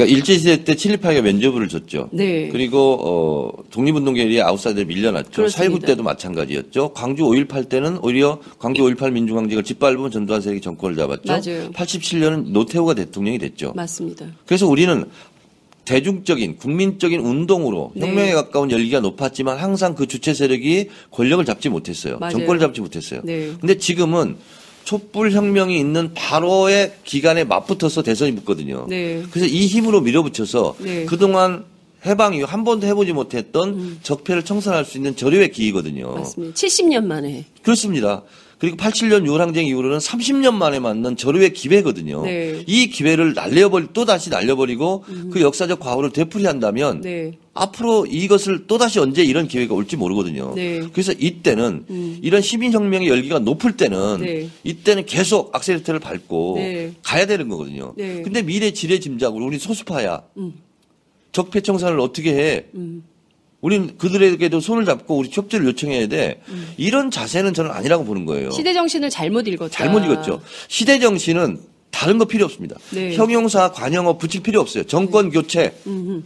그러니까 일제시대 때 친일파에게 면죄부를 줬죠. 네. 그리고 독립운동계의 아웃사이더를 밀려났죠. 4.19 때도 마찬가지였죠. 광주 5.18 때는 오히려 광주 5.18 민중항쟁을 짓밟으면 전두환 세력이 정권을 잡았죠. 맞아요. 87년은 노태우가 대통령이 됐죠. 맞습니다. 그래서 우리는 대중적인 국민적인 운동으로 네. 혁명에 가까운 열기가 높았지만 항상 그 주체 세력이 권력을 잡지 못했어요. 맞아요. 정권을 잡지 못했어요. 네. 근데 지금은 촛불 혁명이 있는 바로의 기간에 맞붙어서 대선이 붙거든요. 네. 그래서 이 힘으로 밀어붙여서 네. 그동안 해방 이후 한 번도 해보지 못했던 적폐를 청산할 수 있는 절호의 기회거든요. 맞습니다. 70년 만에. 그렇습니다. 그리고 87년 6월 항쟁 이후로는 30년 만에 맞는 절호의 기회거든요. 네. 이 기회를 또다시 날려버리고 그 역사적 과오를 되풀이한다면 네. 앞으로 이것을 또다시 언제 이런 기회가 올지 모르거든요. 네. 그래서 이때는 이런 시민혁명의 열기가 높을 때는 네. 이때는 계속 악셀레터를 밟고 네. 가야 되는 거거든요. 네. 근데 미래 지뢰 짐작으로 우리 소수파야. 적폐 청산을 어떻게 해? 우린 그들에게도 손을 잡고 우리 협조를 요청해야 돼. 이런 자세는 저는 아니라고 보는 거예요. 시대 정신을 잘못 읽었다. 잘못 읽었죠. 시대 정신은 다른 거 필요 없습니다. 네. 형용사, 관용어 붙일 필요 없어요. 정권 교체,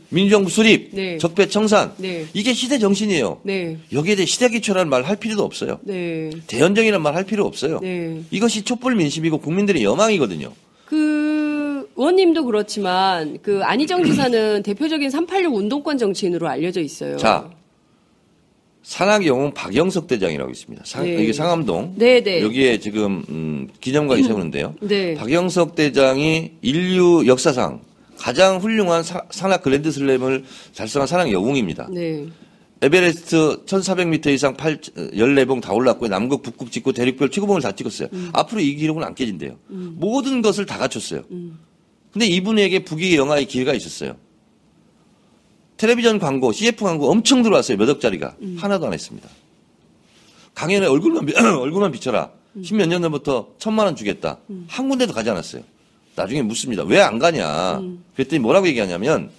민주정부 수립, 네. 적폐 청산. 네. 이게 시대 정신이에요. 네. 여기에 대해 시대 기초라는 말 할 필요도 없어요. 네. 대연정이라는 말 할 필요 없어요. 네. 이것이 촛불 민심이고 국민들의 여망이거든요. 의원님도 그렇지만 안희정 지사는 대표적인 386 운동권 정치인으로 알려져 있어요. 자, 산악 영웅 박영석 대장이라고 있습니다. 네. 이게 상암동. 네, 네. 여기에 지금 기념관이 세우는데요. 네. 박영석 대장이 인류 역사상 가장 훌륭한 산악 그랜드슬램을 달성한 산악 영웅입니다. 네. 에베레스트 1400m 이상 14봉 다 올랐고요. 남극, 북극 찍고 대륙별 최고봉을 다 찍었어요. 앞으로 이 기록은 안 깨진대요. 모든 것을 다 갖췄어요. 근데 이분에게 북위 영화의 기회가 있었어요. 텔레비전 광고, CF 광고 엄청 들어왔어요. 몇 억짜리가. 하나도 안 했습니다. 강연에 얼굴만 비춰라. 10몇 년 전부터 1,000만 원 주겠다. 한 군데도 가지 않았어요. 나중에 묻습니다. 왜 안 가냐. 그랬더니 뭐라고 얘기하냐면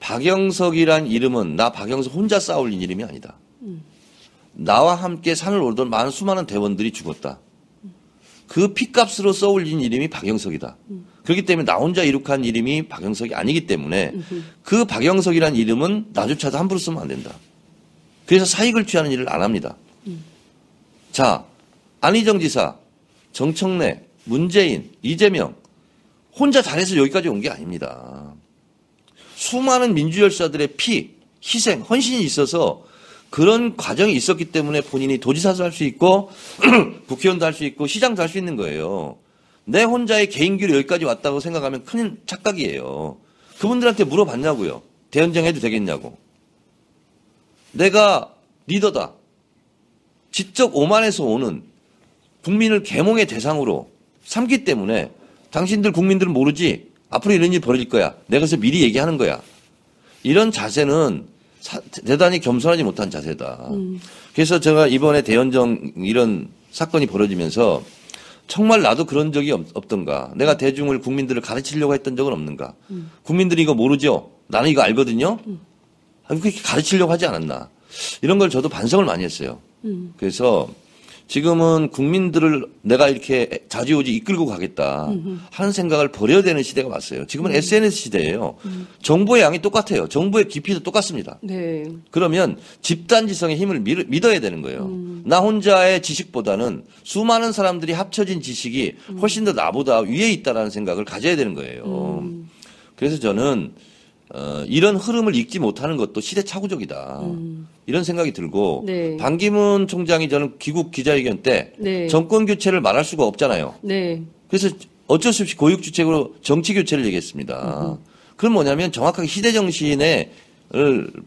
박영석이란 이름은 나 박영석 혼자 쌓아올린 이름이 아니다. 나와 함께 산을 오르던 수많은 대원들이 죽었다. 그 피값으로 써올린 이름이 박영석이다. 그렇기 때문에 나 혼자 이룩한 이름이 박영석이 아니기 때문에 그 박영석이란 이름은 나조차도 함부로 쓰면 안 된다. 그래서 사익을 취하는 일을 안 합니다. 자, 안희정 지사, 정청래, 문재인, 이재명 혼자 잘해서 여기까지 온 게 아닙니다. 수많은 민주열사들의 피, 희생, 헌신이 있어서 그런 과정이 있었기 때문에 본인이 도지사도 할 수 있고 국회의원도 할 수 있고 시장도 할 수 있는 거예요. 내 혼자의 개인기로 여기까지 왔다고 생각하면 큰 착각이에요. 그분들한테 물어봤냐고요. 대연정해도 되겠냐고. 내가 리더다. 지적 오만에서 오는 국민을 계몽의 대상으로 삼기 때문에 당신들 국민들은 모르지. 앞으로 이런 일이 벌어질 거야. 내가 그래서 미리 얘기하는 거야. 이런 자세는 대단히 겸손하지 못한 자세다. 그래서 제가 이번에 대연정 이런 사건이 벌어지면서 정말 나도 그런 적이 없던가. 내가 대중을 국민들을 가르치려고 했던 적은 없는가. 국민들이 이거 모르죠. 나는 이거 알거든요. 그렇게 가르치려고 하지 않았나. 이런 걸 저도 반성을 많이 했어요. 그래서 지금은 국민들을 내가 이렇게 자주오지 이끌고 가겠다 하는 생각을 버려야 되는 시대가 왔어요. 지금은 SNS 시대예요. 정보의 양이 똑같아요. 정보의 깊이도 똑같습니다. 네. 그러면 집단지성의 힘을 믿어야 되는 거예요. 나 혼자의 지식보다는 수많은 사람들이 합쳐진 지식이 훨씬 더 나보다 위에 있다라는 생각을 가져야 되는 거예요. 그래서 저는 이런 흐름을 읽지 못하는 것도 시대착오적이다. 이런 생각이 들고 네. 반기문 총장이 저는 귀국 기자회견 때 네. 정권 교체를 말할 수가 없잖아요. 네. 그래서 어쩔 수 없이 고육주책으로 정치 교체를 얘기했습니다. 그건 뭐냐면 정확하게 시대 정신에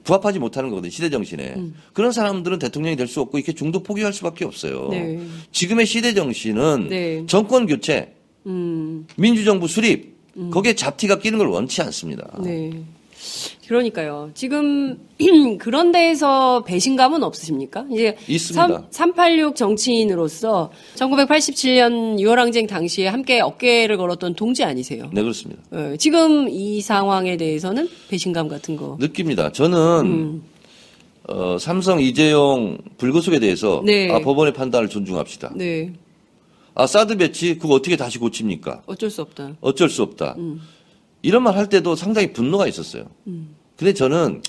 부합하지 못하는 거거든요. 시대 정신에. 그런 사람들은 대통령이 될 수 없고 이렇게 중도 포기할 수밖에 없어요. 네. 지금의 시대 정신은 네. 정권 교체, 민주정부 수립, 거기에 잡티가 끼는 걸 원치 않습니다. 네. 그러니까요. 지금 그런 데에서 배신감은 없으십니까? 이제 있습니다. 386 정치인으로서 1987년 6월 항쟁 당시에 함께 어깨를 걸었던 동지 아니세요? 네, 그렇습니다. 지금 이 상황에 대해서는 배신감 같은 거 느낍니다. 저는 삼성 이재용 불구속에 대해서 네. 법원의 판단을 존중합시다. 네. 사드 배치 그거 어떻게 다시 고칩니까? 어쩔 수 없다. 어쩔 수 없다. 이런 말 할 때도 상당히 분노가 있었어요. 근데 저는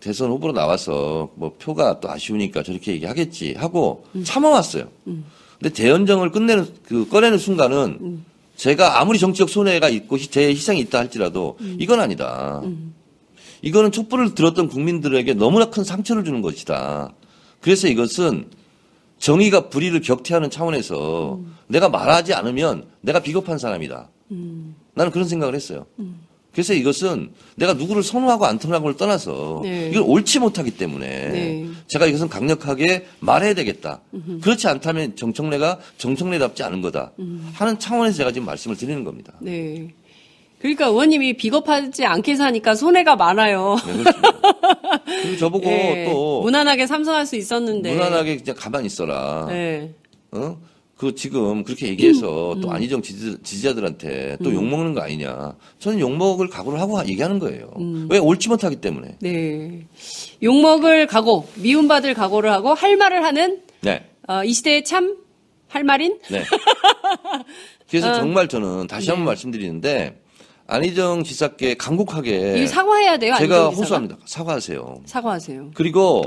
대선 후보로 나와서 뭐 표가 또 아쉬우니까 저렇게 얘기하겠지 하고 참아왔어요. 근데 대연정을 꺼내는 순간은 제가 아무리 정치적 손해가 있고 제 희생이 있다 할지라도 이건 아니다. 이거는 촛불을 들었던 국민들에게 너무나 큰 상처를 주는 것이다. 그래서 이것은 정의가 불의를 격퇴하는 차원에서 내가 말하지 않으면 내가 비겁한 사람이다. 나는 그런 생각을 했어요. 그래서 이것은 내가 누구를 선호하고 안 선호하고를 떠나서 네. 이걸 옳지 못하기 때문에 네. 제가 이것은 강력하게 말해야 되겠다. 그렇지 않다면 정청래가 정청래답지 않은 거다 하는 차원에서 제가 지금 말씀을 드리는 겁니다. 네. 그러니까 의원님이 비겁하지 않게 사니까 손해가 많아요. 네, 그렇습니다. 그리고 저보고 예, 또 무난하게 삼성할 수 있었는데. 무난하게 그냥 가만히 있어라. 네. 지금 그렇게 얘기해서 또 안희정 지지자들한테 또 욕먹는 거 아니냐. 저는 욕먹을 각오를 하고 얘기하는 거예요. 왜 옳지 못하기 때문에. 네. 욕먹을 각오, 미움받을 각오를 하고 할 말을 하는 네. 이 시대의 참 할 말인? 네. 그래서 정말 저는 다시 한번 말씀드리는데 안희정 지사께 간곡하게 이 사과해야 돼요. 제가 안희정 지사가? 호소합니다. 사과하세요. 사과하세요. 그리고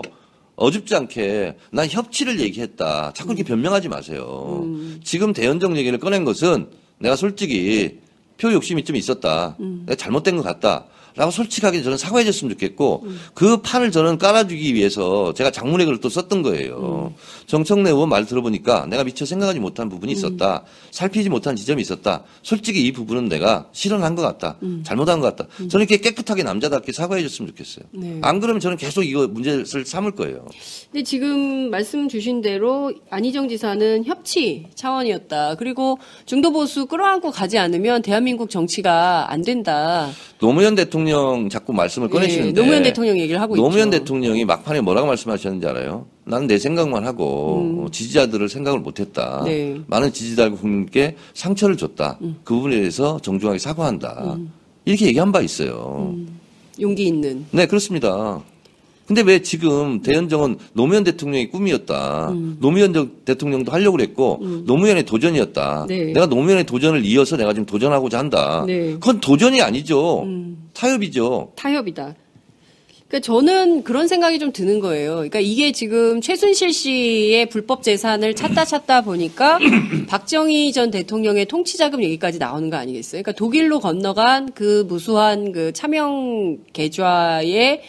어줍지 않게 난 협치를 얘기했다. 자꾸 이렇게 변명하지 마세요. 지금 대연정 얘기를 꺼낸 것은 내가 솔직히 표 욕심이 좀 있었다. 내가 잘못된 것 같다. 라고 솔직하게 저는 사과해 줬으면 좋겠고 그 판을 저는 깔아주기 위해서 제가 장문의 글을 또 썼던 거예요. 정청래 의원 말 들어보니까 내가 미처 생각하지 못한 부분이 있었다. 살피지 못한 지점이 있었다. 솔직히 이 부분은 내가 실언한 것 같다. 잘못한 것 같다. 저는 이렇게 깨끗하게 남자답게 사과해 줬으면 좋겠어요. 네. 안 그러면 저는 계속 이거 문제를 삼을 거예요. 근데 지금 말씀 주신 대로 안희정 지사는 협치 차원이었다. 그리고 중도 보수 끌어안고 가지 않으면 대한민국 정치가 안 된다. 노무현 대통령 자꾸 말씀을 꺼내시는데 노무현 대통령 얘기를 하고 노무현 있죠. 대통령이 막판에 뭐라고 말씀하셨는지 알아요? 나는 내 생각만 하고 지지자들을 생각을 못했다. 네. 많은 지지자들과 국민께 상처를 줬다. 그 부분에 대해서 정중하게 사과한다. 이렇게 얘기한 바 있어요. 용기 있는. 네, 그렇습니다. 근데 왜 지금 대연정은 노무현 대통령의 꿈이었다. 노무현 대통령도 하려고 그랬고 노무현의 도전이었다. 네. 내가 노무현의 도전을 이어서 내가 지금 도전하고자 한다. 네. 그건 도전이 아니죠. 타협이죠. 타협이다. 그러니까 저는 그런 생각이 좀 드는 거예요. 그러니까 이게 지금 최순실 씨의 불법 재산을 찾다 보니까 박정희 전 대통령의 통치자금 얘기까지 나오는 거 아니겠어요? 그러니까 독일로 건너간 그 무수한 그 차명 계좌에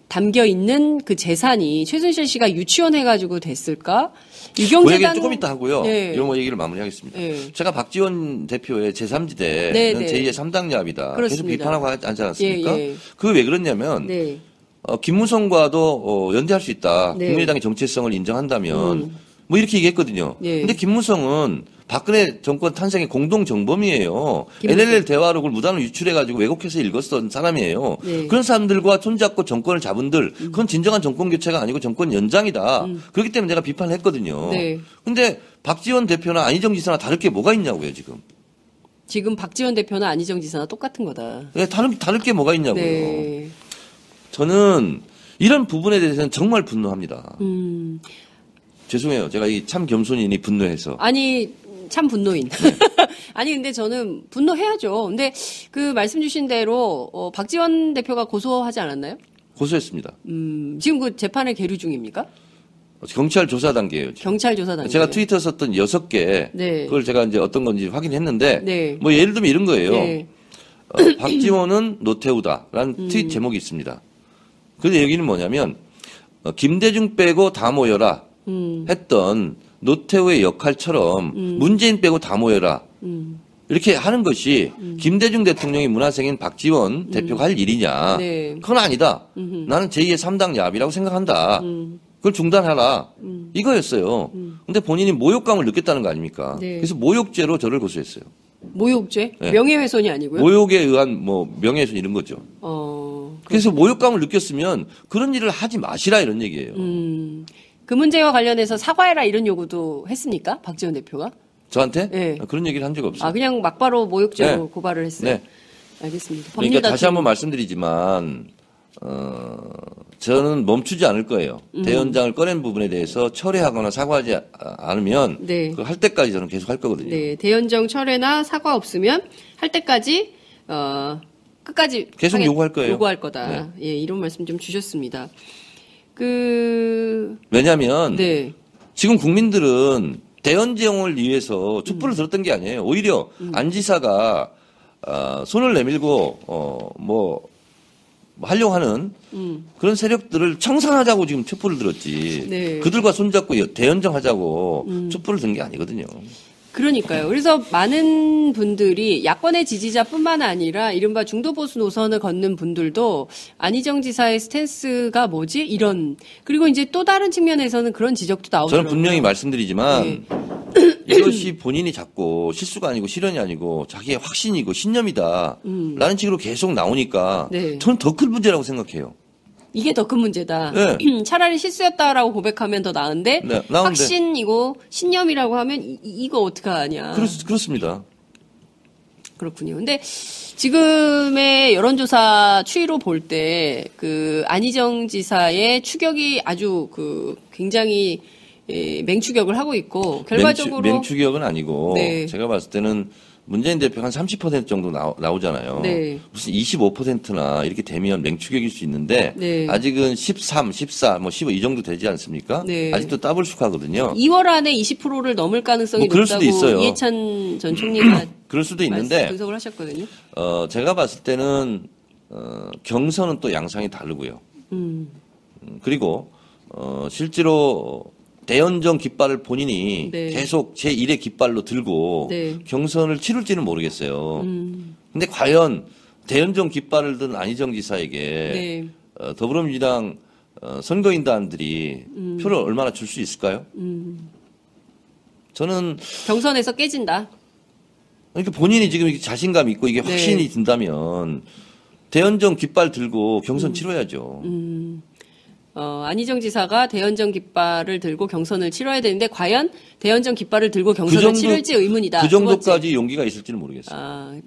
담겨 있는 그 재산이 최순실 씨가 유치원 해가지고 됐을까? 그 얘기는 유경재단 조금 이따 하고요. 네. 이런 거 얘기를 마무리하겠습니다. 네. 제가 박지원 대표의 제3지대는 네, 네. 제2의 3당야합이다. 계속 그렇습니다. 비판하고 하지 않았습니까? 예, 예. 그게 왜 그러냐면 네. 김무성과도 연대할 수 있다. 네. 국민의당의 정체성을 인정한다면 뭐 이렇게 얘기했거든요. 네. 근데 김무성은 박근혜 정권 탄생의 공동 정범이에요. 김무성. NLL 대화록을 무단으로 유출해가지고 왜곡해서 읽었던 사람이에요. 네. 그런 사람들과 손잡고 정권을 잡은들 그건 진정한 정권 교체가 아니고 정권 연장이다. 그렇기 때문에 내가 비판을 했거든요. 네. 근데 박지원 대표나 안희정 지사나 다를 게 뭐가 있냐고요, 지금. 지금 박지원 대표나 안희정 지사나 똑같은 거다. 네, 다를 게 뭐가 있냐고요. 네. 저는 이런 부분에 대해서는 정말 분노합니다. 음. 죄송해요. 제가 이 참 겸손인이 분노해서. 아니 참 분노인. 네. 아니 근데 저는 분노해야죠. 근데 그 말씀 주신 대로 박지원 대표가 고소하지 않았나요? 고소했습니다. 지금 그 재판을 계류 중입니까? 경찰 조사 단계예요. 지금. 경찰 조사 단계. 제가 트위터 썼던 6개 네. 그걸 제가 이제 어떤 건지 확인했는데 네. 뭐 예를 들면 이런 거예요. 네. 박지원은 노태우다라는 트윗 제목이 있습니다. 근데 여기는 뭐냐면 김대중 빼고 다 모여라 했던 노태우의 역할처럼 문재인 빼고 다 모여라 이렇게 하는 것이 김대중 대통령의 문화생인 박지원 대표가 할 일이냐. 네. 그건 아니다. 나는 제2의 3당 야합이라고 생각한다. 그걸 중단하라. 이거였어요. 근데 본인이 모욕감을 느꼈다는 거 아닙니까? 네. 그래서 모욕죄로 저를 고소했어요. 모욕죄? 네. 명예훼손이 아니고요? 모욕에 의한 뭐 명예훼손 이런 거죠. 그래서 모욕감을 느꼈으면 그런 일을 하지 마시라 이런 얘기예요. 그 문제와 관련해서 사과해라 이런 요구도 했습니까? 박지원 대표가? 저한테 네. 그런 얘기를 한 적 없어요. 그냥 막바로 모욕죄로 네. 고발을 했어요? 네. 알겠습니다. 그러니까 법률 다시 다툼. 한번 말씀드리지만 저는 멈추지 않을 거예요. 대연장을 꺼낸 부분에 대해서 철회하거나 사과하지 않으면 네. 그걸 할 때까지 저는 계속 할 거거든요. 네, 대연정 철회나 사과 없으면 할 때까지 끝까지 계속 요구할 거예요. 요구할 거다. 예, 이런 말씀 좀 주셨습니다. 왜냐하면 네. 지금 국민들은 대연정을 위해서 촛불을 들었던 게 아니에요. 오히려 안 지사가 손을 내밀고 하려고 하는 그런 세력들을 청산하자고 지금 촛불을 들었지. 네. 그들과 손잡고 대연정하자고 촛불을 든 게 아니거든요. 그러니까요. 그래서 많은 분들이 야권의 지지자뿐만 아니라 이른바 중도보수 노선을 걷는 분들도 안희정 지사의 스탠스가 뭐지? 이런. 그리고 이제 또 다른 측면에서는 그런 지적도 나오더라고요. 저는 분명히 말씀드리지만 네. 이것이 본인이 자꾸 실수가 아니고 실현이 아니고 자기의 확신이고 신념이다 라는 식으로 계속 나오니까 네. 저는 더 큰 문제라고 생각해요. 이게 더 큰 문제다. 네. 차라리 실수였다라고 고백하면 더 나은데, 네, 나은데. 확신이고 신념이라고 하면 이거 어떡하냐. 그렇습니다. 그렇군요. 근데 지금의 여론조사 추이로 볼 때 안희정 지사의 추격이 아주 굉장히 맹추격을 하고 있고 결과적으로 맹추격은 아니고 네. 제가 봤을 때는 문재인 대표가 한 30% 정도 나오잖아요. 네. 무슨 25%나 이렇게 되면 맹추격일 수 있는데 네. 아직은 13, 14, 15 이 정도 되지 않습니까? 네. 아직도 더블숙하거든요. 2월 안에 20%를 넘을 가능성이 그럴 수도 높다고 있어요. 이해찬 전 총리가 그럴 수도 있는데 분석을 하셨거든요. 제가 봤을 때는 경선은 또 양상이 다르고요. 그리고 실제로 대연정 깃발을 본인이 네. 계속 제1의 깃발로 들고 네. 경선을 치를지는 모르겠어요. 근데 과연 대연정 깃발을 든 안희정 지사에게 네. 더불어민주당 선거인단들이 표를 얼마나 줄 수 있을까요? 저는 경선에서 깨진다. 그러니까 본인이 지금 이렇게 자신감 있고 이게 네. 확신이 든다면 대연정 깃발 들고 경선 치러야죠. 안희정 지사가 대연정 깃발을 들고 경선을 치러야 되는데 과연 대연정 깃발을 들고 경선을 치를지 의문이다. 그 두 번째. 정도까지 용기가 있을지는 모르겠어요.